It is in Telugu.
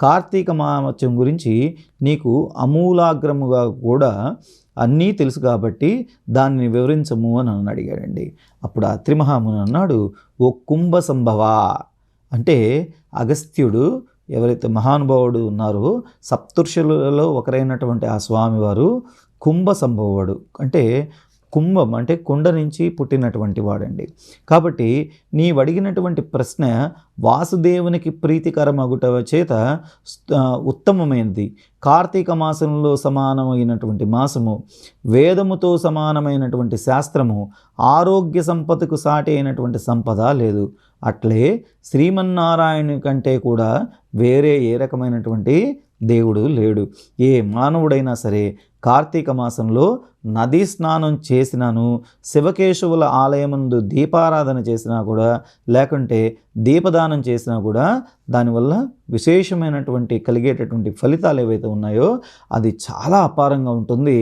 కార్తీక మాసం గురించి నీకు అమూలాగ్రముగా కూడా అన్నీ తెలుసు కాబట్టి దాన్ని వివరించము అని నన్ను అడిగాడండి. అప్పుడు అత్రి మహాముని అన్నాడు, ఓ కుంభ సంభవ, అంటే అగస్త్యుడు ఎవరైతే మహానుభావుడు ఉన్నారో సప్తర్షులలో ఒకరైనటువంటి ఆ స్వామివారు కుంభ సంభవుడు, అంటే కుంభం అంటే కుండ నుంచి పుట్టినటువంటి వాడండి. కాబట్టి నీవు అడిగినటువంటి ప్రశ్న వాసుదేవునికి ప్రీతికరమగుట చేత ఉత్తమమైనది. కార్తీక మాసంలో సమానమైనటువంటి మాసము, వేదముతో సమానమైనటువంటి శాస్త్రము, ఆరోగ్య సంపదకు సాటి అయినటువంటి సంపద లేదు. అట్లే శ్రీమన్నారాయణుని కంటే కూడా వేరే ఏ రకమైనటువంటి దేవుడు లేడు. ఏ మానవుడైనా సరే కార్తీక మాసంలో నదీ స్నానం చేసినాను, శివకేశవుల ఆలయమందు దీపారాధన చేసినా కూడా, లేకుంటే దీపదానం చేసినా కూడా దానివల్ల విశేషమైనటువంటి కలిగేటటువంటి ఫలితాలు ఏవైతే ఉన్నాయో అది చాలా అపారంగా ఉంటుంది.